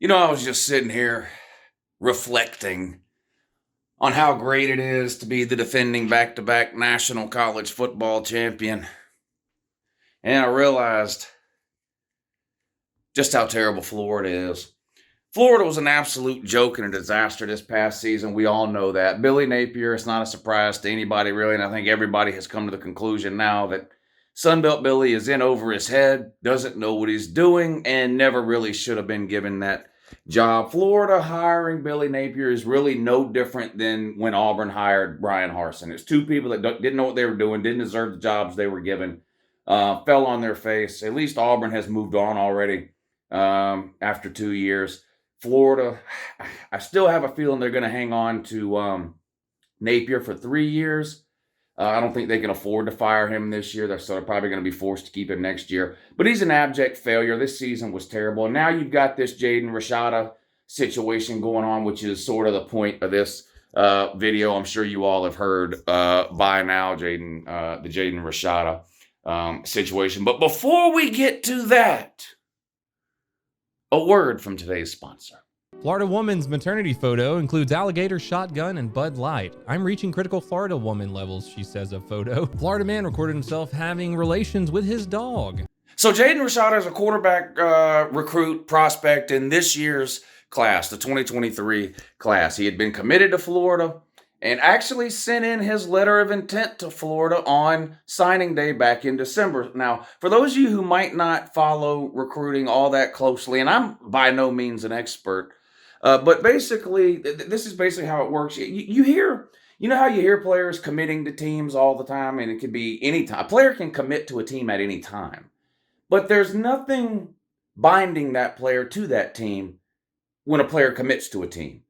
I was just sitting here reflecting on how great it is to be the defending back to back national college football champion. And I realized just how terrible Florida is. Florida was an absolute joke and a disaster this past season. We all know that. Billy Napier, it's not a surprise to anybody really, and I think everybody has come to the conclusion now that Sunbelt Billy is in over his head, doesn't know what he's doing, and never really should have been given that job. Florida hiring Billy Napier is really no different than when Auburn hired Brian Harsin. It's two people that didn't know what they were doing, didn't deserve the jobs they were given, fell on their face. At least Auburn has moved on already after 2 years. Florida, I still have a feeling they're going to hang on to Napier for 3 years. I don't think they can afford to fire him this year. So they're probably going to be forced to keep him next year. But he's an abject failure. This season was terrible. And now you've got this Jaden Rashada situation going on, which is sort of the point of this video. I'm sure you all have heard by now, the Jaden Rashada situation. But before we get to that, a word from today's sponsor. Florida woman's maternity photo includes alligator shotgun and Bud Light. I'm reaching critical Florida woman levels, she says of photo. Florida man recorded himself having relations with his dog. So Jaden Rashada is a quarterback recruit prospect in this year's class, the 2023 class. He had been committed to Florida and actually sent in his letter of intent to Florida on signing day back in December. Now, for those of you who might not follow recruiting all that closely, and I'm by no means an expert, but basically, this is basically how it works. You hear, how you hear players committing to teams all the time, and it can be any time. A player can commit to a team at any time, but there's nothing binding that player to that team when a player commits to a team.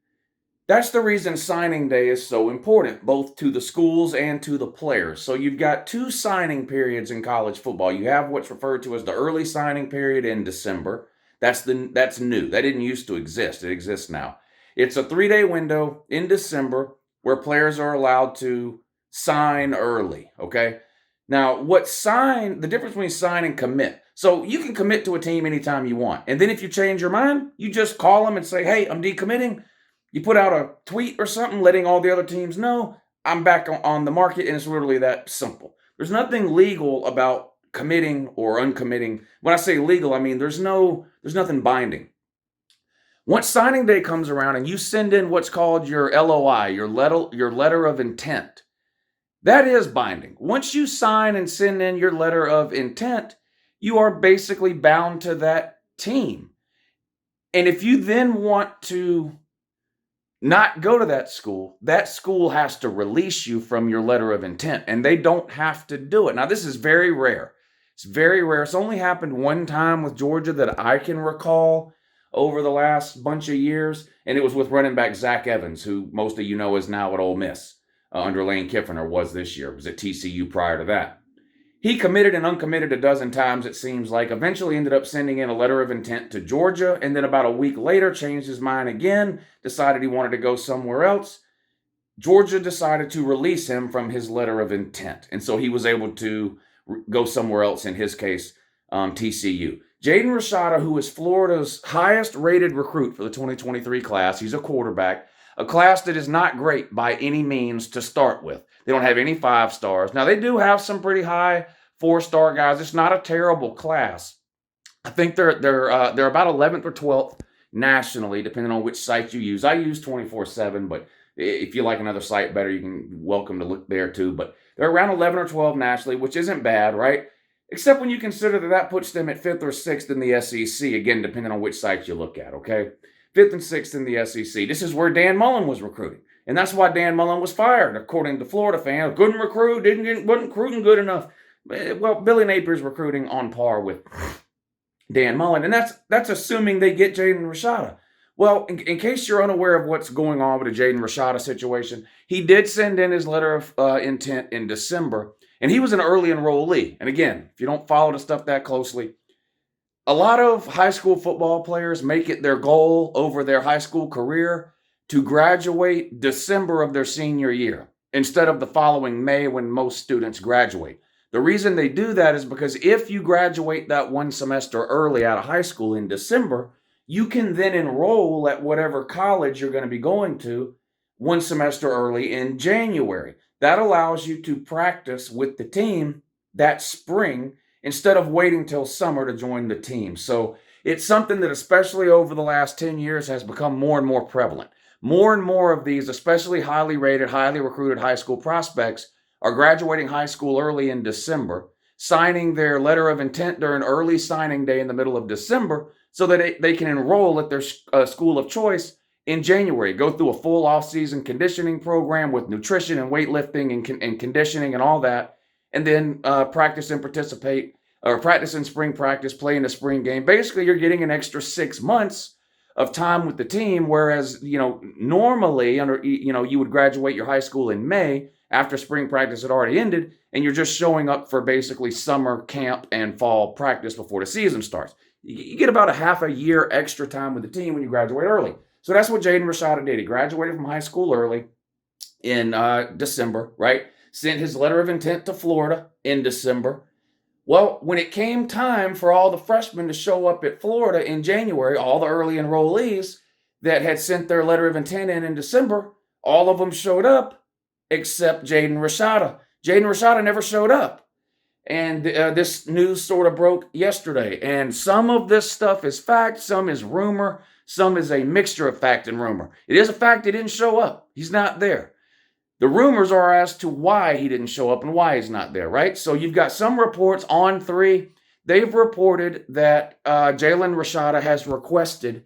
That's the reason signing day is so important, both to the schools and to the players. So you've got two signing periods in college football. You have what's referred to as the early signing period in December. That's new. That didn't used to exist. It exists now. It's a 3-day window in December where players are allowed to sign early, okay? Now, the difference between sign and commit. So you can commit to a team anytime you want. And then if you change your mind, you just call them and say, hey, I'm decommitting. You put out a tweet or something letting all the other teams know I'm back on the market, and it's literally that simple. There's nothing legal about committing or uncommitting. When I say legal, I mean there's nothing binding. Once signing day comes around and you send in what's called your LOI, your letter of intent, that is binding. Once you sign and send in your letter of intent, you are basically bound to that team. And if you then want to not go to that school has to release you from your letter of intent, and they don't have to do it. Now, this is very rare. It's very rare. It's only happened one time with Georgia that I can recall over the last bunch of years, and it was with running back Zach Evans, who most of you know is now at Ole Miss under Lane Kiffin, or was this year. It was at TCU prior to that. He committed and uncommitted a dozen times, it seems like. Eventually ended up sending in a letter of intent to Georgia, and then about a week later changed his mind again, decided he wanted to go somewhere else. Georgia decided to release him from his letter of intent, and so he was able to go somewhere else, in his case, TCU. Jaden Rashada, who is Florida's highest-rated recruit for the 2023 class, he's a quarterback, a class that is not great by any means to start with. They don't have any 5 stars. Now, they do have some pretty high 4-star guys. It's not a terrible class. I think they're about 11th or 12th nationally, depending on which site you use. I use 24/7, but if you like another site better, you can welcome to look there too. But they're around 11 or 12 nationally, which isn't bad, right? Except when you consider that puts them at 5th or 6th in the SEC, again, depending on which site you look at, okay? 5th and 6th in the SEC. This is where Dan Mullen was recruiting. And that's why Dan Mullen was fired, according to Florida fans. Couldn't recruit, wasn't recruiting good enough. Well, Billy Napier's recruiting on par with Dan Mullen. And that's assuming they get Jaden Rashada. Well, in case you're unaware of what's going on with the Jaden Rashada situation, he did send in his letter of intent in December, and he was an early enrollee. And again, if you don't follow the stuff that closely, a lot of high school football players make it their goal over their high school career to graduate December of their senior year instead of the following May when most students graduate. The reason they do that is because if you graduate that one semester early out of high school in December, you can then enroll at whatever college you're going to be going to one semester early in January. That allows you to practice with the team that spring instead of waiting till summer to join the team. So it's something that, especially over the last 10 years, has become more and more prevalent. More and more of these, especially highly rated, highly recruited high school prospects, are graduating high school early in December, signing their letter of intent during early signing day in the middle of December so that they can enroll at their school of choice in January, go through a full off-season conditioning program with nutrition and weightlifting and conditioning and all that, and then practice and participate, or practice in spring practice, play in the spring game. Basically, you're getting an extra 6 months of time with the team, whereas, normally, you would graduate your high school in May after spring practice had already ended, and you're just showing up for basically summer camp and fall practice before the season starts. You get about a half a year extra time with the team when you graduate early. So that's what Jaden Rashada did. He graduated from high school early in December, right? Sent his letter of intent to Florida in December. Well, when it came time for all the freshmen to show up at Florida in January, all the early enrollees that had sent their letter of intent in December, all of them showed up except Jaden Rashada. Jaden Rashada never showed up. And this news sort of broke yesterday. And some of this stuff is fact, some is rumor, some is a mixture of fact and rumor. It is a fact he didn't show up. He's not there. The rumors are as to why he didn't show up and why he's not there, right? So you've got some reports on 3. They've reported that Jaden Rashada has requested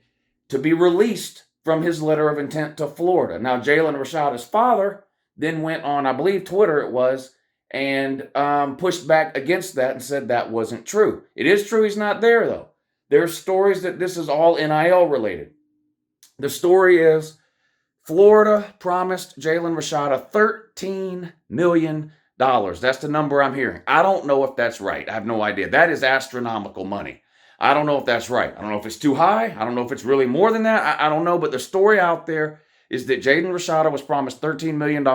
to be released from his letter of intent to Florida. Now, Jaden Rashada's father then went on, I believe Twitter it was, and pushed back against that and said that wasn't true. It is true he's not there, though. There's stories that this is all NIL related. The story is Florida promised Jaden Rashada $13 million. That's the number I'm hearing. I don't know if that's right. I have no idea. That is astronomical money. I don't know if that's right. I don't know if it's too high. I don't know if it's really more than that. I don't know. But the story out there is that Jaden Rashada was promised $13 million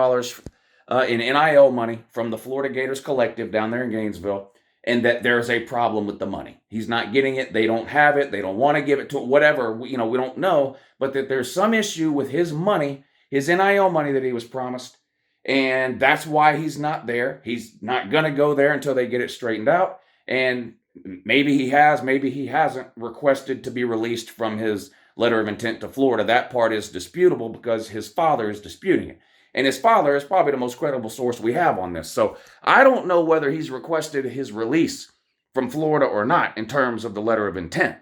in NIL money from the Florida Gators collective down there in Gainesville, and that there's a problem with the money. He's not getting it. They don't have it. They don't want to give it to him, whatever. We don't know, but that there's some issue with his money, his NIL money that he was promised, and that's why he's not there. He's not going to go there until they get it straightened out, and maybe he has, maybe he hasn't requested to be released from his letter of intent to Florida. That part is disputable because his father is disputing it. And his father is probably the most credible source we have on this. So I don't know whether he's requested his release from Florida or not in terms of the letter of intent.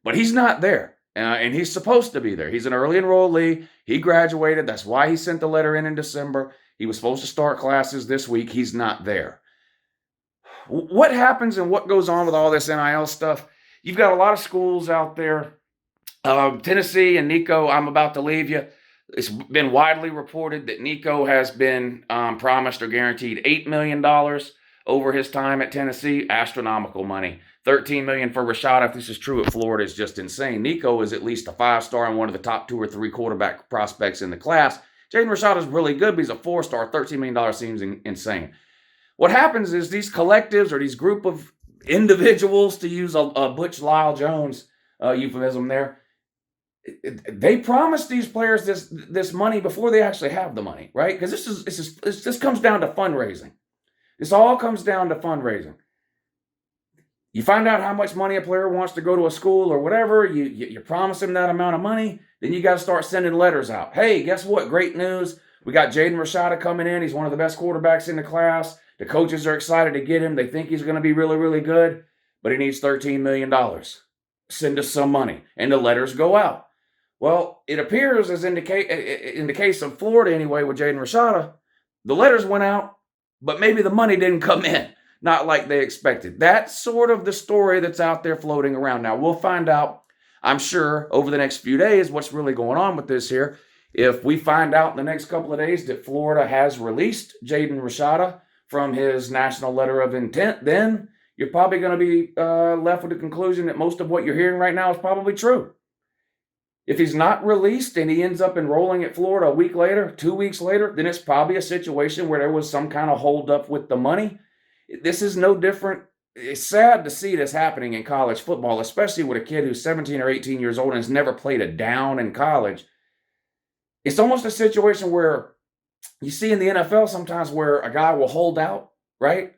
But he's not there. And he's supposed to be there. He's an early enrollee. He graduated. That's why he sent the letter in December. He was supposed to start classes this week. He's not there. What happens and what goes on with all this NIL stuff? You've got a lot of schools out there. Tennessee and Nico, I'm about to leave you. It's been widely reported that Nico has been promised or guaranteed $8 million over his time at Tennessee. Astronomical money. $13 million for Rashad. If this is true at Florida, is just insane. Nico is at least a 5-star and one of the top 2 or 3 quarterback prospects in the class. Jaden Rashad is really good, but he's a 4-star. $13 million seems insane. What happens is these collectives or these group of individuals, to use a Butch Lyle Jones euphemism there, they promise these players this money before they actually have the money, right? Because this comes down to fundraising. This all comes down to fundraising. You find out how much money a player wants to go to a school or whatever. You promise him that amount of money. Then you got to start sending letters out. Hey, guess what? Great news. We got Jaden Rashada coming in. He's one of the best quarterbacks in the class. The coaches are excited to get him. They think he's going to be really, really good. But he needs $13 million. Send us some money. And the letters go out. Well, it appears as in the case of Florida anyway with Jaden Rashada, the letters went out, but maybe the money didn't come in, not like they expected. That's sort of the story that's out there floating around. Now, we'll find out, I'm sure, over the next few days what's really going on with this here. If we find out in the next couple of days that Florida has released Jaden Rashada from his national letter of intent, then you're probably going to be left with the conclusion that most of what you're hearing right now is probably true. If he's not released and he ends up enrolling at Florida a week later, 2 weeks later, then it's probably a situation where there was some kind of holdup with the money. This is no different it's sad to see this happening in college football, especially with a kid who's 17 or 18 years old and has never played a down in college. It's almost a situation where you see in the NFL sometimes where a guy will hold out, right?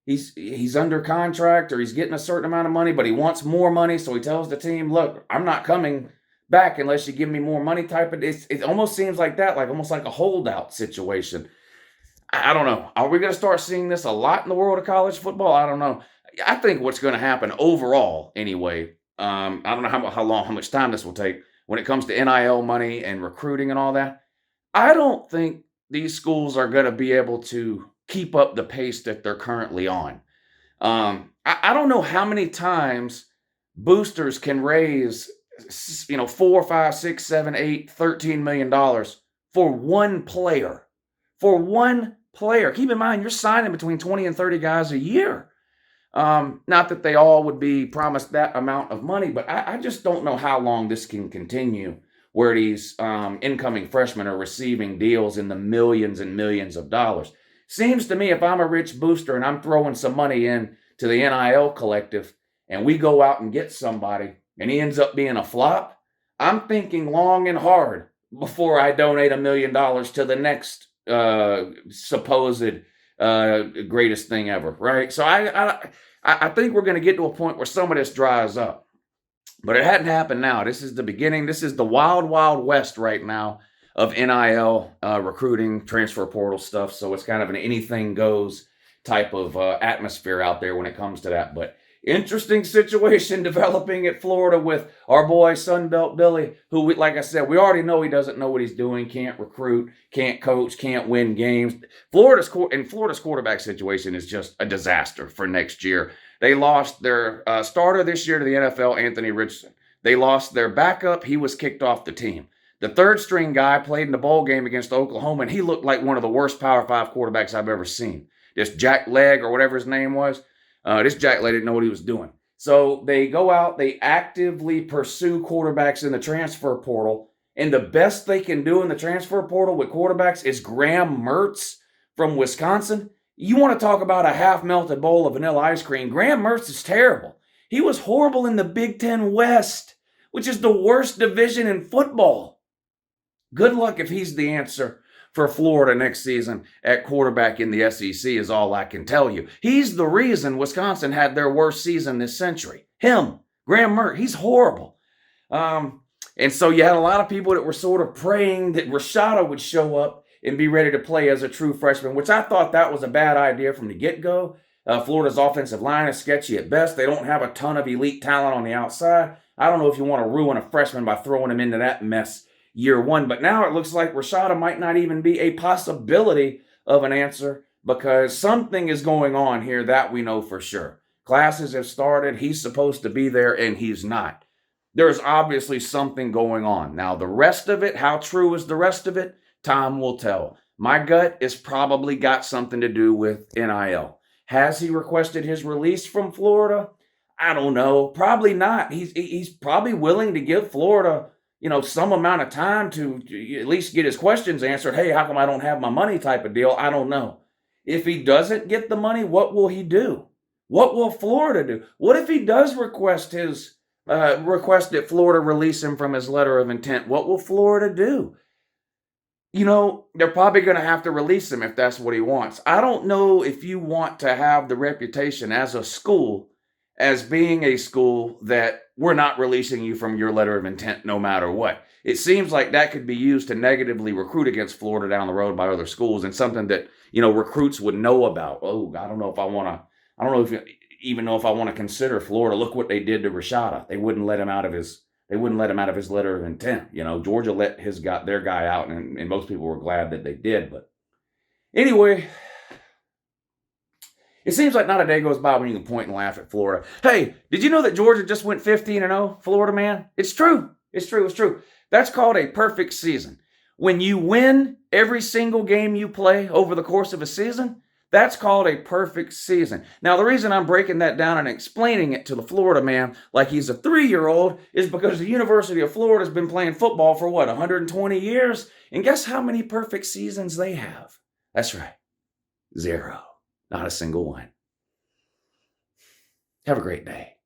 He's under contract or he's getting a certain amount of money, but he wants more money, so he tells the team, "Look, I'm not coming back unless you give me more money." Type of it almost seems like that, like almost like a holdout situation. I don't know. Are we going to start seeing this a lot in the world of college football? I don't know. I think what's going to happen overall, anyway. I don't know how much time this will take when it comes to NIL money and recruiting and all that. I don't think these schools are going to be able to keep up the pace that they're currently on. I don't know how many times boosters can raise, $4, $5, $6, $7, $8, $13 million for one player. For one player. Keep in mind, you're signing between 20 and 30 guys a year. Not that they all would be promised that amount of money, but I just don't know how long this can continue where these incoming freshmen are receiving deals in the millions and millions of dollars. Seems to me if I'm a rich booster and I'm throwing some money in to the NIL collective and we go out and get somebody and he ends up being a flop, I'm thinking long and hard before I donate $1 million to the next supposed greatest thing ever, right? So I think we're going to get to a point where some of this dries up. But it hadn't happened now. This is the beginning. This is the wild, wild west right now of NIL recruiting, transfer portal stuff. So it's kind of an anything goes type of atmosphere out there when it comes to that. But interesting situation developing at Florida with our boy Sunbelt Billy, who, like I said, we already know he doesn't know what he's doing, can't recruit, can't coach, can't win games. Florida's quarterback situation is just a disaster for next year. They lost their starter this year to the NFL, Anthony Richardson. They lost their backup. He was kicked off the team. The third string guy played in the bowl game against Oklahoma, and he looked like one of the worst Power 5 quarterbacks I've ever seen. This Jack Leg or whatever his name was. This Jack Leg didn't know what he was doing. So they go out, they actively pursue quarterbacks in the transfer portal, and the best they can do in the transfer portal with quarterbacks is Graham Mertz from Wisconsin. You want to talk about a half-melted bowl of vanilla ice cream. Graham Mertz is terrible. He was horrible in the Big Ten West, which is the worst division in football. Good luck if he's the answer for Florida next season at quarterback in the SEC is all I can tell you. He's the reason Wisconsin had their worst season this century. Him, Graham Mertz, he's horrible. And so you had a lot of people that were sort of praying that Rashada would show up and be ready to play as a true freshman, which I thought that was a bad idea from the get-go. Florida's offensive line is sketchy at best. They don't have a ton of elite talent on the outside. I don't know if you want to ruin a freshman by throwing him into that mess year one, but now it looks like Rashada might not even be a possibility of an answer because something is going on here that we know for sure. Classes have started. He's supposed to be there, and he's not. There's obviously something going on. Now, the rest of it, how true is the rest of it? Time will tell. My gut is probably got something to do with NIL. Has he requested his release from Florida? I don't know. Probably not. He's probably willing to give Florida, some amount of time to at least get his questions answered. Hey, how come I don't have my money type of deal? I don't know. If he doesn't get the money, what will he do? What will Florida do? What if he does request that Florida release him from his letter of intent? What will Florida do? They're probably going to have to release him if that's what he wants. I don't know if you want to have the reputation as a school as being a school that we're not releasing you from your letter of intent no matter what. It seems like that could be used to negatively recruit against Florida down the road by other schools and something that, recruits would know about. Oh, I don't know if I want to consider Florida. Look what they did to Rashada. They wouldn't let him out of his letter of intent. Georgia let their guy out, and most people were glad that they did. But anyway, it seems like not a day goes by when you can point and laugh at Florida. Hey, did you know that Georgia just went 15-0, Florida man? It's true. It's true. That's called a perfect season. When you win every single game you play over the course of a season, that's called a perfect season. Now, the reason I'm breaking that down and explaining it to the Florida man like he's a 3-year-old is because the University of Florida has been playing football for 120 years? And guess how many perfect seasons they have? That's right. 0. Not a single one. Have a great day.